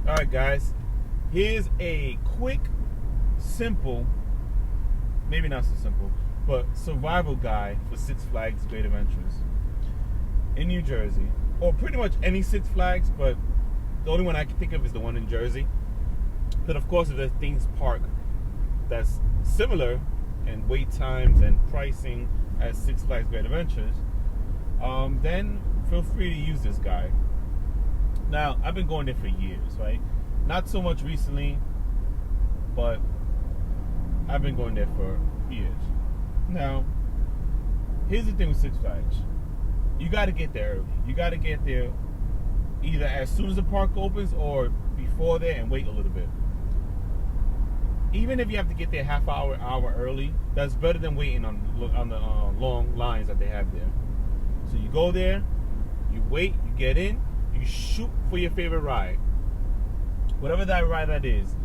Alright guys, here's a quick, simple, maybe not so simple, but survival guide for Six Flags Great Adventures in New Jersey, or pretty much any Six Flags, but the only one I can think of is the one in Jersey. But of course, if there's things park that's similar in wait times and pricing as Six Flags Great Adventures, then feel free to use this guide. Now, I've been going there for years, right? Not so much recently, but I've been going there for years. Now, here's the thing with Six Flags. You got to get there early. You got to get there either as soon as the park opens or before there and wait a little bit. Even if you have to get there half hour early, that's better than waiting on the long lines that they have there. So you go there, you wait, you get in, you shoot for your favorite ride. Whatever that ride that is.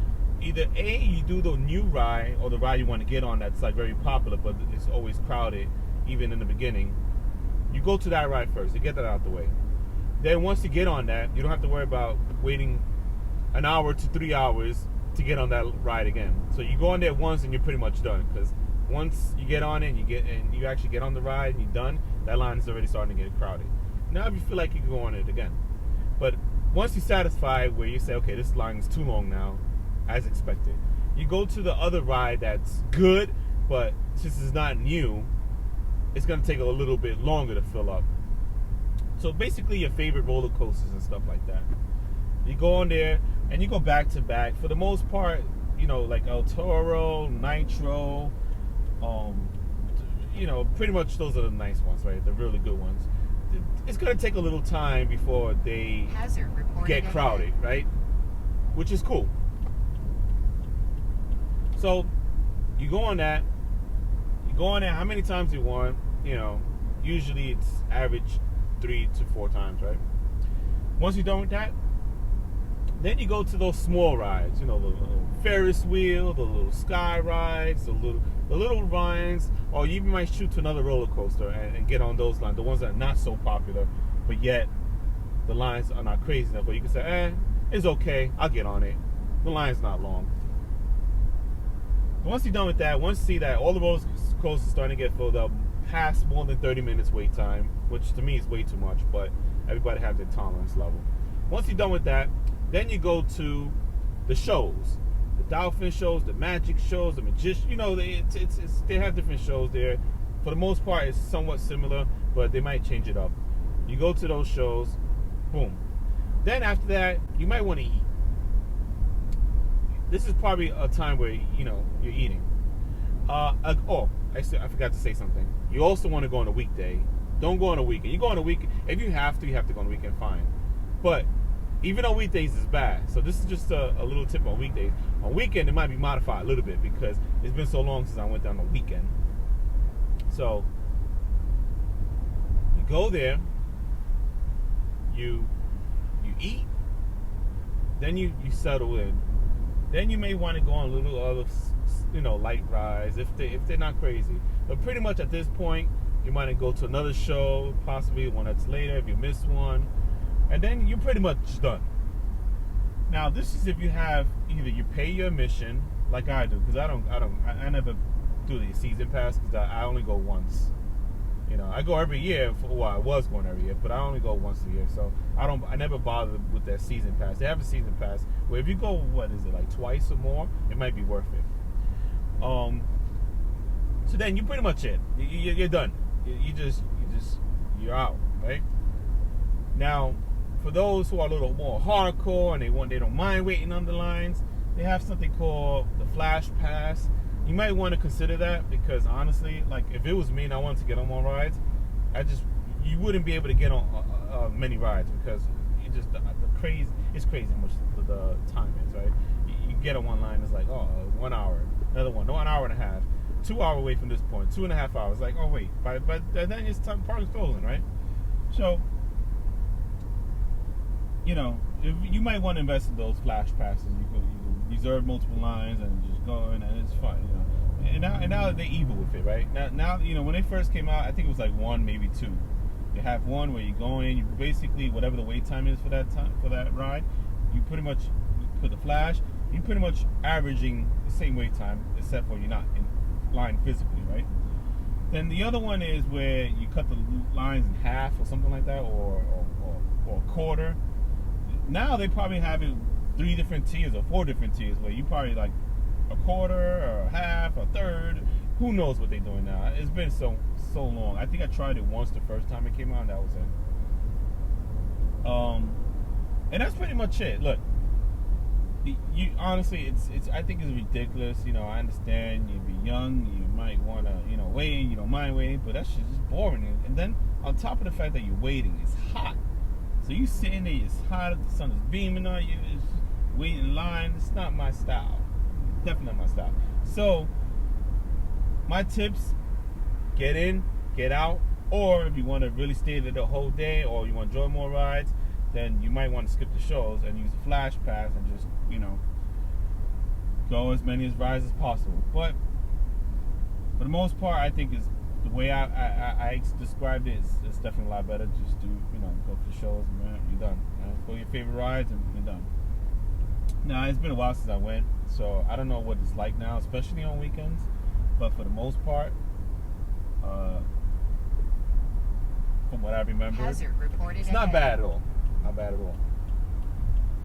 Either A, you do the new ride or the ride you want to get on that's like very popular but it's always crowded even in the beginning. You go to that ride first. You get that out the way. Then once you get on that, you don't have to worry about waiting an hour to 3 hours to get on that ride again. So you go on there once and you're pretty much done, because once you get on it and you actually get on the ride and you're done, that line is already starting to get crowded. Now if you feel like you can go on it again. But once you're satisfied where you say, okay, this line is too long now, as expected, you go to the other ride that's good, but since it's not new, it's going to take a little bit longer to fill up. So basically your favorite roller coasters and stuff like that. You go on there and you go back to back. For the most part, you know, like El Toro, Nitro, you know, pretty much those are the nice ones, right? The really good ones. It's going to take a little time before they get crowded, right? Which is cool. So you go on that. You go on there how many times you want. You know, usually it's average 3 to 4 times, right? Once you're done with that, then you go to those small rides. You know, the little Ferris wheel, the little sky rides, the little rides, or you even might shoot to another roller coaster and get on those lines, the ones that are not so popular, but yet the lines are not crazy enough where you can say, it's okay, I'll get on it. The line's not long. Once you're done with that, once you see that all the roller coasters are starting to get filled up, past more than 30 minutes wait time, which to me is way too much, but everybody has their tolerance level. Once you're done with that, then you go to the shows. The dolphin shows, the magic shows, the magician, you know, they have different shows there. For the most part, it's somewhat similar, but they might change it up. You go to those shows, boom. Then after that, you might want to eat. This is probably a time where, you know, you're eating. I forgot to say something. You also want to go on a weekday. Don't go on a weekend. You go on a weekend. If you have to go on a weekend, fine. But even on weekdays is bad. So this is just a little tip on weekdays. On weekend, it might be modified a little bit because it's been so long since I went down on a weekend. So you go there, you eat, then you settle in. Then you may want to go on a little other, you know, light rides if they're not crazy. But pretty much at this point, you might go to another show, possibly one that's later if you miss one, and then you're pretty much done. Now this is if you have either you pay your admission like I do, because I never do the season pass because I only go once. You know, I go every year. I was going every year, but I only go once a year, so I never bother with that season pass. They have a season pass where if you go, what is it, like twice or more, it might be worth it. So then you're pretty much it. You're done. You're out, right? Now, for those who are a little more hardcore and they don't mind waiting on the lines, they have something called the Flash Pass. You might want to consider that because honestly, like if it was me and I wanted to get on more rides, you wouldn't be able to get on many rides because it's crazy how much the time is, right? You get on one line, it's like 1 hour, another one, 1 hour and a half, 2 hours away from this point, 2.5 hours. Like, oh wait, by then it's time, park's closing, right? So, you know, if you might want to invest in those flash passes. You can reserve multiple lines and just go in, and it's fun, you know. And now they're evil with it, right? Now, you know, when they first came out, I think it was like 1, maybe 2. You have one where you go in, you basically whatever the wait time is for that ride, you pretty much put the flash. You pretty much averaging the same wait time, except for you're not in line physically, right? Then the other one is where you cut the lines in half or something like that, or a quarter. Now they probably have it 3 different tiers or 4 different tiers where you probably like a quarter or a half, a third. Who knows what they're doing now? It's been so long. I think I tried it once the first time it came out, and that was it. And that's pretty much it. Look, you honestly, it's I think it's ridiculous. You know, I understand you'd be young, you might want to, you know, wait, you don't mind waiting, but that's just boring. And then on top of the fact that you're waiting, it's hot. So you sitting there, it's hot, the sun is beaming on you, it's waiting in line. It's not my style. Definitely not my style. So my tips: get in, get out, or if you want to really stay there the whole day, or you want to join more rides, then you might want to skip the shows and use a flash pass and just, you know, go as many rides as possible. But for the most part, I think is the way I described it is it's definitely a lot better. Just do, you know, go for the shows and you're done. Go your favorite rides and you're done. Now, it's been a while since I went, so I don't know what it's like now, especially on weekends. But for the most part, from what I remember, Hazard reported it's not ahead. bad at all. Not bad at all.